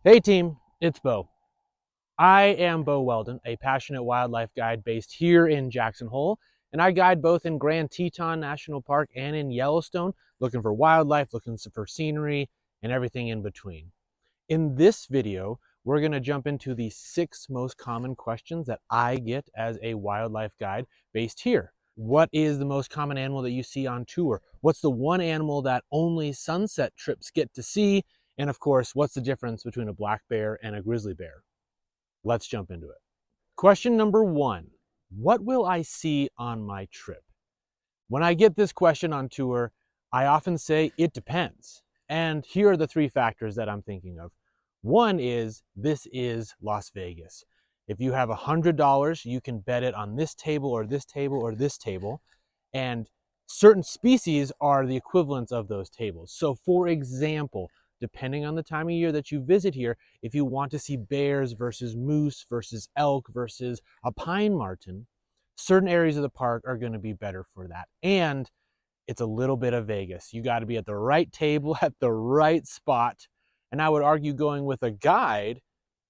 Hey team, it's Bo. I am Bo Weldon, a passionate wildlife guide based here in Jackson Hole, and I guide both in Grand Teton National Park and in Yellowstone, looking for wildlife, looking for scenery, and everything in between. In this video, we're going to jump into the 6 most common questions that I get as a wildlife guide based here. What is the most common animal that you see on tour? What's the one animal that only sunset trips get to see? And of course, what's the difference between a black bear and a grizzly bear? Let's jump into it. Question number 1, what will I see on my trip? When I get this question on tour, I often say it depends. And here are the 3 factors that I'm thinking of. One is, this is Las Vegas. If you have $100, you can bet it on this table or this table or this table. And certain species are the equivalents of those tables. So for example, depending on the time of year that you visit here, if you want to see bears versus moose versus elk versus a pine marten, certain areas of the park are going to be better for that. And it's a little bit of Vegas. You got to be at the right table at the right spot. And I would argue going with a guide,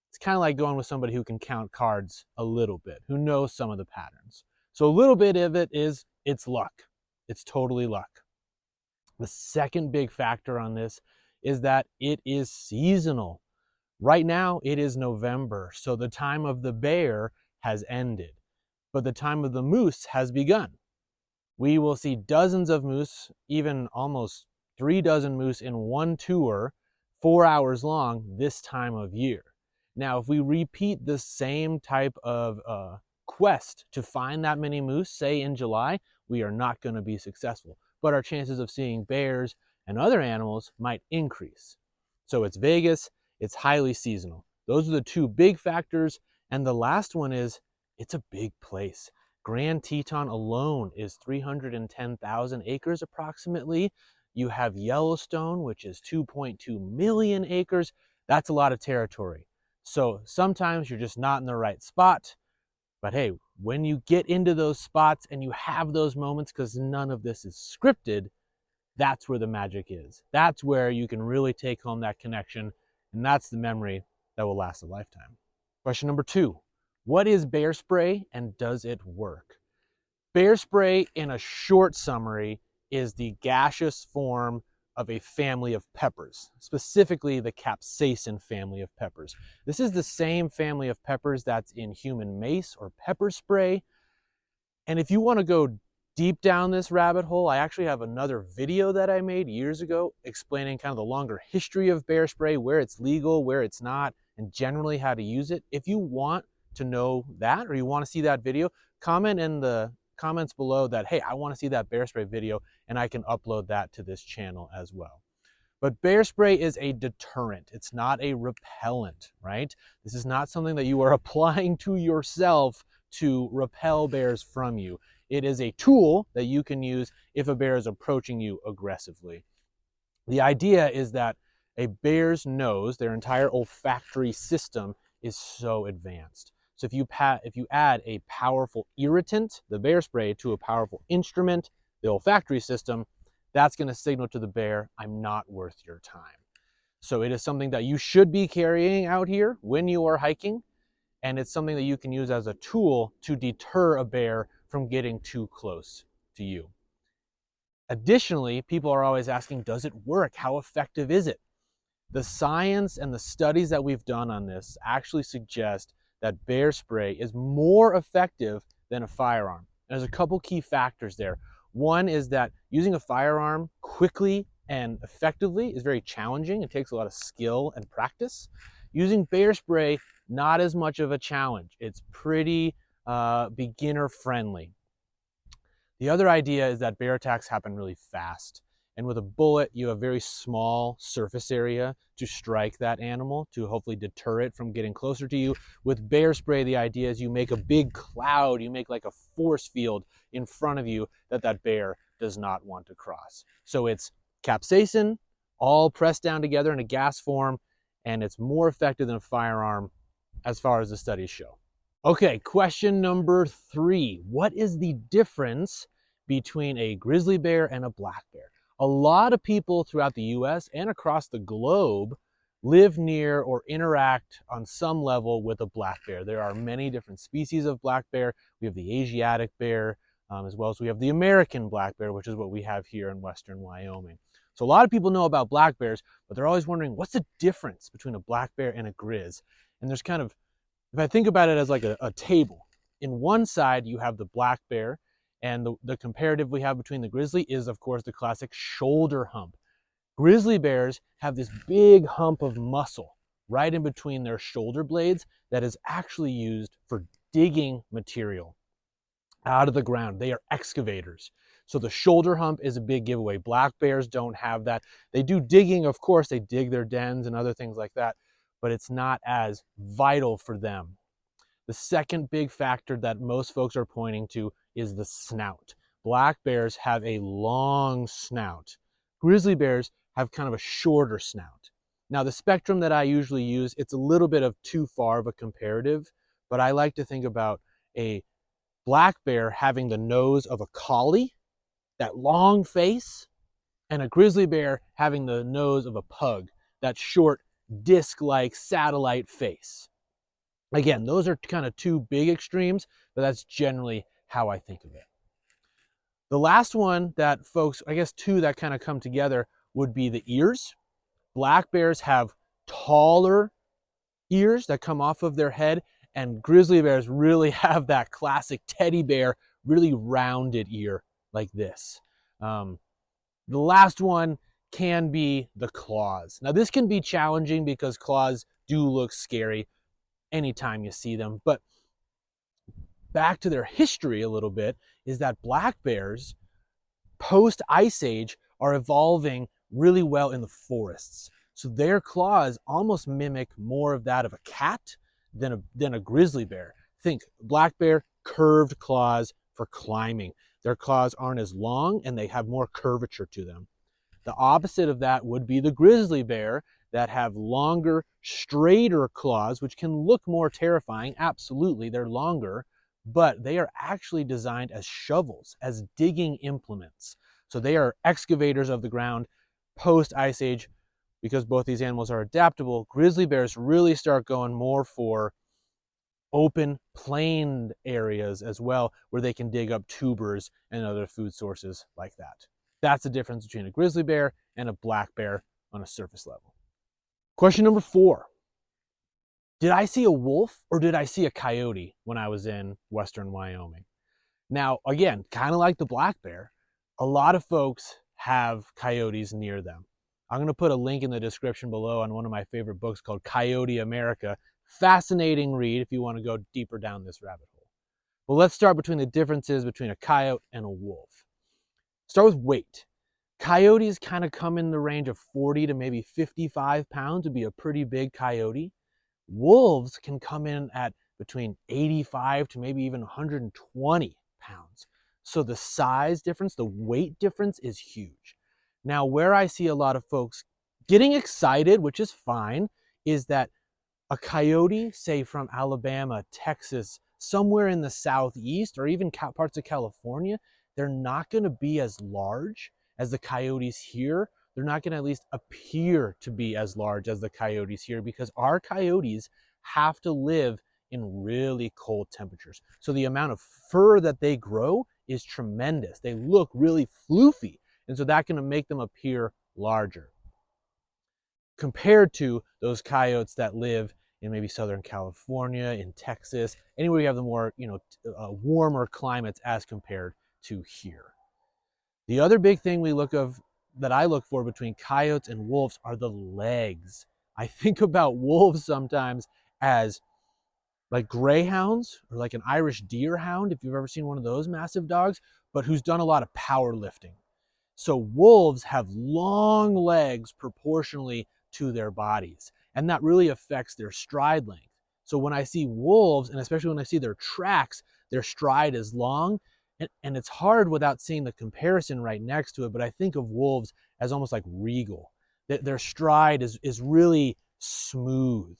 it's kind of like going with somebody who can count cards a little bit, who knows some of the patterns. So a little bit of it is, it's luck. It's totally luck. The second big factor on this is that it is seasonal. Right now it is November, so the time of the bear has ended, but the time of the moose has begun. We will see dozens of moose, even almost 3 dozen moose in one tour, 4 hours long this time of year. Now, if we repeat the same type of quest to find that many moose, say in July, we are not going to be successful. But our chances of seeing bears and other animals might increase. So it's Vegas, it's highly seasonal. Those are the 2 big factors. And the last one is, it's a big place. Grand Teton alone is 310,000 acres approximately. You have Yellowstone, which is 2.2 million acres. That's a lot of territory. So sometimes you're just not in the right spot. But hey, when you get into those spots and you have those moments, because none of this is scripted, that's where the magic is. That's where you can really take home that connection. And that's the memory that will last a lifetime. Question number 2. What is bear spray and does it work? Bear spray, in a short summary, is the gaseous form of a family of peppers, specifically the capsaicin family of peppers. This is the same family of peppers that's in human mace or pepper spray. And if you want to go deep down this rabbit hole, I actually have another video that I made years ago explaining kind of the longer history of bear spray, where it's legal, where it's not, and generally how to use it. If you want to know that, or you want to see that video, comment in the comments below that, hey, I want to see that bear spray video, and I can upload that to this channel as well. But bear spray is a deterrent. It's not a repellent, right? This is not something that you are applying to yourself to repel bears from you. It is a tool that you can use if a bear is approaching you aggressively. The idea is that a bear's nose, their entire olfactory system, is so advanced. So if you add a powerful irritant, the bear spray, to a powerful instrument, the olfactory system, that's going to signal to the bear, I'm not worth your time. So it is something that you should be carrying out here when you are hiking, and it's something that you can use as a tool to deter a bear from getting too close to you. Additionally, people are always asking, does it work? How effective is it? The science and the studies that we've done on this actually suggest that bear spray is more effective than a firearm. There's a couple key factors there. One is that using a firearm quickly and effectively is very challenging. It takes a lot of skill and practice. Using bear spray, not as much of a challenge. It's pretty beginner friendly. The other idea is that bear attacks happen really fast. And with a bullet, you have very small surface area to strike that animal to hopefully deter it from getting closer to you. With bear spray, the idea is you make a big cloud, you make like a force field in front of you that bear does not want to cross. So it's capsaicin, all pressed down together in a gas form, and it's more effective than a firearm as far as the studies show. Okay, question number 3. What is the difference between a grizzly bear and a black bear? A lot of people throughout the US and across the globe live near or interact on some level with a black bear. There are many different species of black bear. We have the Asiatic bear, as well as we have the American black bear, which is what we have here in western Wyoming. So a lot of people know about black bears, but they're always wondering, what's the difference between a black bear and a grizz? And there's kind of, if I think about it as like a table, in one side you have the black bear, and the comparative we have between the grizzly is, of course, the classic shoulder hump. Grizzly bears have this big hump of muscle right in between their shoulder blades that is actually used for digging material out of the ground. They are excavators. So the shoulder hump is a big giveaway. Black bears don't have that. They do digging, of course, they dig their dens and other things like that, but it's not as vital for them. The second big factor that most folks are pointing to is the snout. Black bears have a long snout. Grizzly bears have kind of a shorter snout. Now, the spectrum that I usually use, it's a little bit of too far of a comparative, but I like to think about a black bear having the nose of a collie, that long face, and a grizzly bear having the nose of a pug, that short, disc-like satellite face. Again, those are kind of two big extremes, but that's generally how I think of it. The last one that folks, I guess two that kind of come together, would be the ears. Black bears have taller ears that come off of their head, and grizzly bears really have that classic teddy bear, really rounded ear like this. The last one can be the claws. Now, this can be challenging because claws do look scary anytime you see them, but back to their history a little bit is that black bears post Ice Age are evolving really well in the forests. So their claws almost mimic more of that of a cat than a grizzly bear. Think black bear, curved claws for climbing. Their claws aren't as long and they have more curvature to them. The opposite of that would be the grizzly bear, that have longer, straighter claws, which can look more terrifying. Absolutely, they're longer, but they are actually designed as shovels, as digging implements. So they are excavators of the ground post Ice Age. Because both these animals are adaptable, grizzly bears really start going more for open, planed areas as well, where they can dig up tubers and other food sources like that. That's the difference between a grizzly bear and a black bear on a surface level. Question number 4. Did I see a wolf or did I see a coyote when I was in western Wyoming? Now, again, kind of like the black bear, a lot of folks have coyotes near them. I'm going to put a link in the description below on one of my favorite books called Coyote America. Fascinating read if you want to go deeper down this rabbit hole. But let's start between the differences between a coyote and a wolf. Start with weight. Coyotes kind of come in the range of 40 to maybe 55 pounds to be a pretty big coyote. Wolves can come in at between 85 to maybe even 120 pounds. So the size difference, the weight difference is huge. Now, where I see a lot of folks getting excited, which is fine, is that a coyote, say from Alabama, Texas, somewhere in the southeast, or even parts of California, they're not going to be as large as the coyotes here. They're not going to at least appear to be as large as the coyotes here, because our coyotes have to live in really cold temperatures. So the amount of fur that they grow is tremendous. They look really floofy, and so that's going to make them appear larger compared to those coyotes that live in maybe Southern California, in Texas, anywhere you have the more, warmer climates as compared to here. The other big thing that I look for between coyotes and wolves are the legs. I think about wolves sometimes as like greyhounds or like an Irish deer hound, if you've ever seen one of those massive dogs, but who's done a lot of power lifting. So wolves have long legs proportionally to their bodies, and that really affects their stride length. So when I see wolves, and especially when I see their tracks, their stride is long, and it's hard without seeing the comparison right next to it, but I think of wolves as almost like regal. Their stride is really smooth.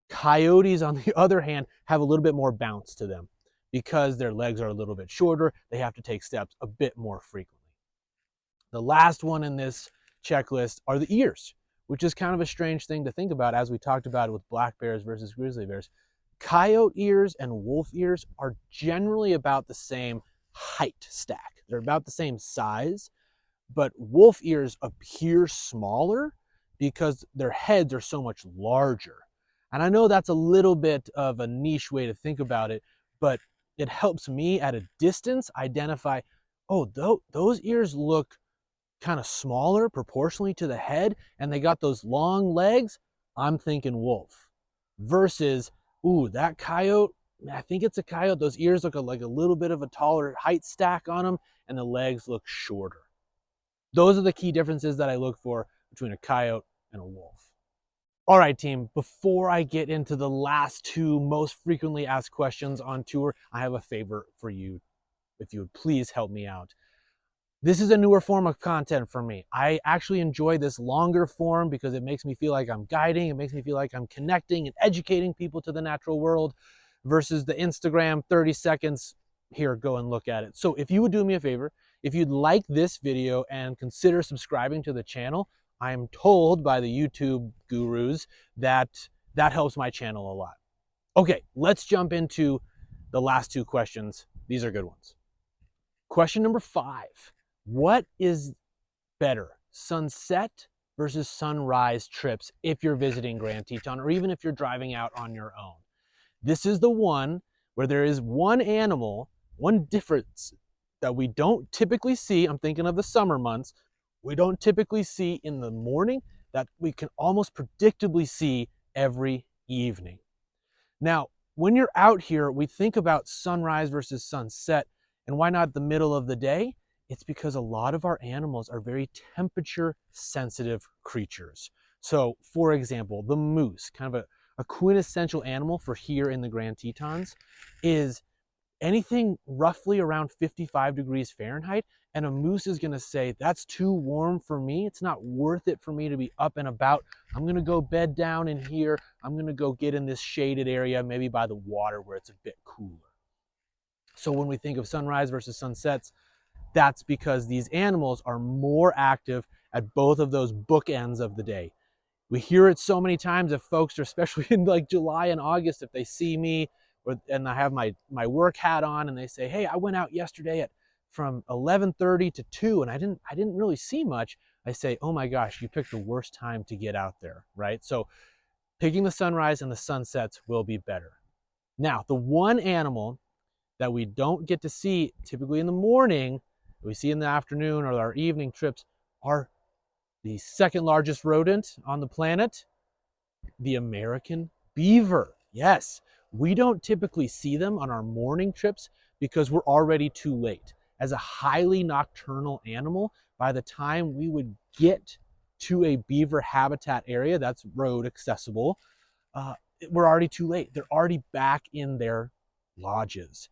Coyotes, on the other hand, have a little bit more bounce to them. Because their legs are a little bit shorter, they have to take steps a bit more frequently. The last one in this checklist are the ears, which is kind of a strange thing to think about as we talked about it with black bears versus grizzly bears. Coyote ears and wolf ears are generally about the same height stack. They're about the same size, but wolf ears appear smaller because their heads are so much larger. And I know that's a little bit of a niche way to think about it, but it helps me at a distance identify, oh, those ears look kind of smaller proportionally to the head, and they got those long legs. I'm thinking wolf. Versus, ooh, that coyote, I think it's a coyote. Those ears look like a little bit of a taller height stack on them, and the legs look shorter. Those are the key differences that I look for between a coyote and a wolf. All right, team, before I get into the last two most frequently asked questions on tour, I have a favor for you, if you would please help me out. This is a newer form of content for me. I actually enjoy this longer form because it makes me feel like I'm guiding. It makes me feel like I'm connecting and educating people to the natural world versus the Instagram 30 seconds, here, go and look at it. So if you would do me a favor, if you'd like this video and consider subscribing to the channel, I'm told by the YouTube gurus that that helps my channel a lot. Okay, let's jump into the last two questions. These are good ones. Question number 5. What is better, sunset versus sunrise trips if you're visiting Grand Teton, or even if you're driving out on your own? This is the one where there is one animal, one difference that we don't typically see. I'm thinking of the summer months. We don't typically see in the morning that we can almost predictably see every evening. Now, when you're out here, we think about sunrise versus sunset, and why not the middle of the day? It's because a lot of our animals are very temperature sensitive creatures. So for example, the moose, kind of a quintessential animal for here in the Grand Tetons, is anything roughly around 55 degrees Fahrenheit, and a moose is gonna say, that's too warm for me. It's not worth it for me to be up and about. I'm gonna go bed down in here. I'm gonna go get in this shaded area, maybe by the water where it's a bit cooler. So when we think of sunrise versus sunsets, that's because these animals are more active at both of those bookends of the day. We hear it so many times if folks are, especially in like July and August, if they see me and I have my work hat on and they say, hey, I went out yesterday from 11:30 to 2 and I didn't really see much. I say, oh my gosh, you picked the worst time to get out there, right? So picking the sunrise and the sunsets will be better. Now, the one animal that we don't get to see typically in the morning, we see in the afternoon or our evening trips, are the second largest rodent on the planet, the American beaver. Yes, we don't typically see them on our morning trips because we're already too late. As a highly nocturnal animal, by the time we would get to a beaver habitat area that's road accessible, we're already too late. They're already back in their lodges.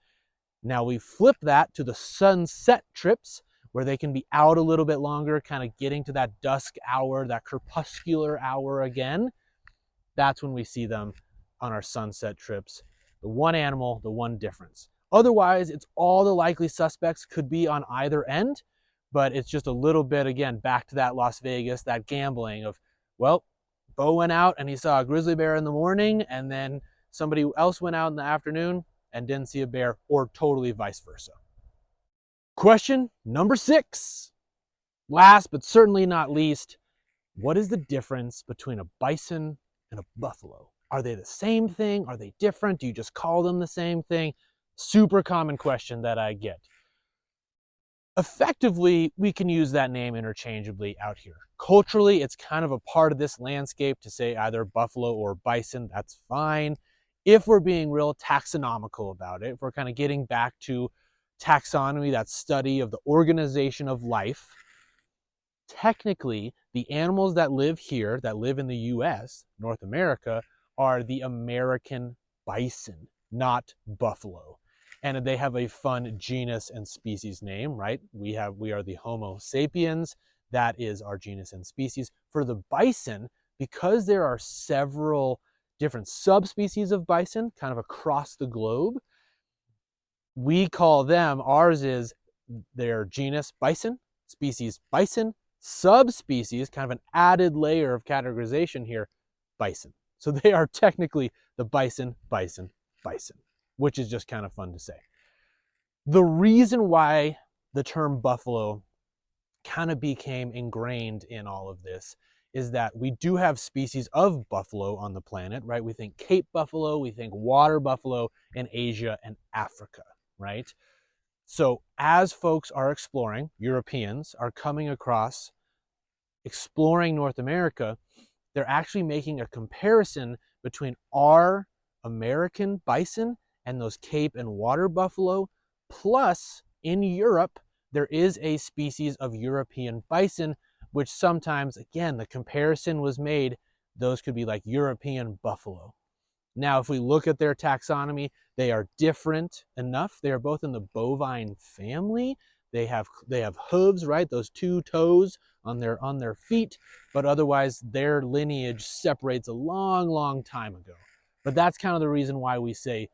Now we flip that to the sunset trips where they can be out a little bit longer, kind of getting to that dusk hour, that crepuscular hour again. That's when we see them on our sunset trips. The one animal, the one difference. Otherwise, it's all the likely suspects could be on either end, but it's just a little bit, again, back to that Las Vegas, that gambling of, well, Bo went out and he saw a grizzly bear in the morning, and then somebody else went out in the afternoon and didn't see a bear, or totally vice versa. Question number 6. Last but certainly not least, what is the difference between a bison and a buffalo? Are they the same thing? Are they different? Do you just call them the same thing? Super common question that I get. Effectively, we can use that name interchangeably out here. Culturally, it's kind of a part of this landscape to say either buffalo or bison. That's fine. If we're being real taxonomical about it, if we're kind of getting back to taxonomy, that study of the organization of life, technically, the animals that live here, that live in the US, North America, are the American bison, not buffalo. And they have a fun genus and species name, right? We are the Homo sapiens. That is our genus and species. For the bison, because there are several different subspecies of bison kind of across the globe, we call them, ours is their genus bison, species bison, Subspecies, kind of an added layer of categorization here, bison. So they are technically the bison, which is just kind of fun to say. The reason why the term buffalo kind of became ingrained in all of this is that we do have species of buffalo on the planet, right? We think Cape buffalo, we think water buffalo in Asia and Africa, right? So as folks are exploring, Europeans are coming across, exploring North America, they're actually making a comparison between our American bison and those Cape and water buffalo. Plus, in Europe, there is a species of European bison, which sometimes, again, the comparison was made, those could be like European buffalo. Now, if we look at their taxonomy, they are different enough. They are both in the bovine family. They have hooves, right? Those two toes on their feet, but otherwise their lineage separates a long, long time ago. But that's kind of the reason why we say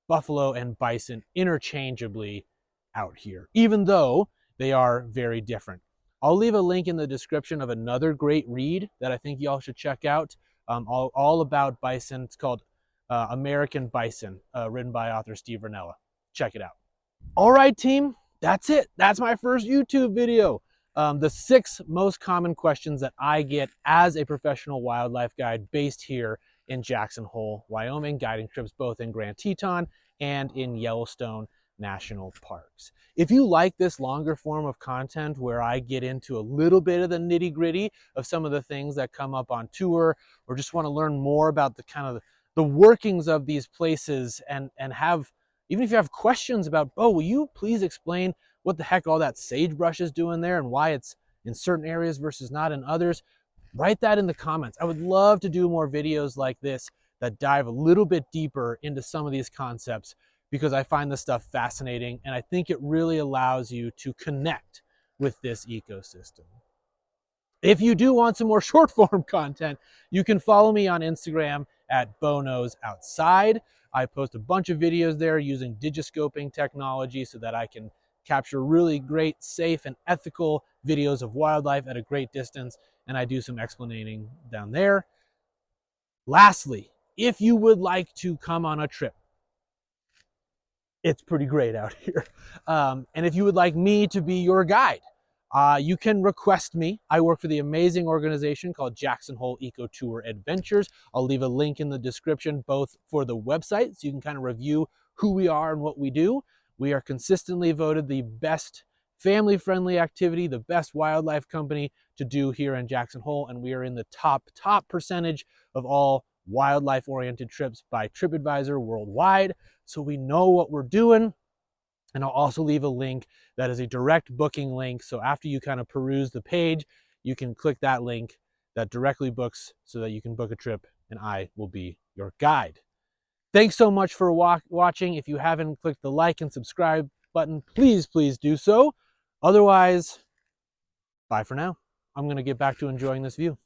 buffalo and bison interchangeably out here, even though they are very different. I'll leave a link in the description of another great read that I think y'all should check out, all about bison. It's called American Bison, written by author Steve Rinella. Check it out. All right, team, that's it. That's my first YouTube video. The 6 most common questions that I get as a professional wildlife guide based here in Jackson Hole, Wyoming, guiding trips both in Grand Teton and in Yellowstone National Parks. If you like this longer form of content where I get into a little bit of the nitty gritty of some of the things that come up on tour, or just want to learn more about the kind of the workings of these places, and have, even if you have questions about, oh, will you please explain what the heck all that sagebrush is doing there and why it's in certain areas versus not in others, write that in the comments. I would love to do more videos like this that dive a little bit deeper into some of these concepts, because I find this stuff fascinating and I think it really allows you to connect with this ecosystem. If you do want some more short form content, you can follow me on Instagram at BoNosOutside. I post a bunch of videos there using digiscoping technology so that I can capture really great, safe, and ethical videos of wildlife at a great distance, and I do some explaining down there. Lastly, if you would like to come on a trip, it's pretty great out here. And if you would like me to be your guide, you can request me. I work for the amazing organization called Jackson Hole Eco Tour Adventures. I'll leave a link in the description, both for the website, so you can kind of review who we are and what we do. We are consistently voted the best family-friendly activity, the best wildlife company to do here in Jackson Hole, and we are in the top percentage of all wildlife-oriented trips by TripAdvisor worldwide. So we know what we're doing. And I'll also leave a link that is a direct booking link. So after you kind of peruse the page, you can click that link that directly books so that you can book a trip and I will be your guide. Thanks so much for watching. If you haven't clicked the like and subscribe button, please do so. Otherwise, bye for now. I'm going to get back to enjoying this view.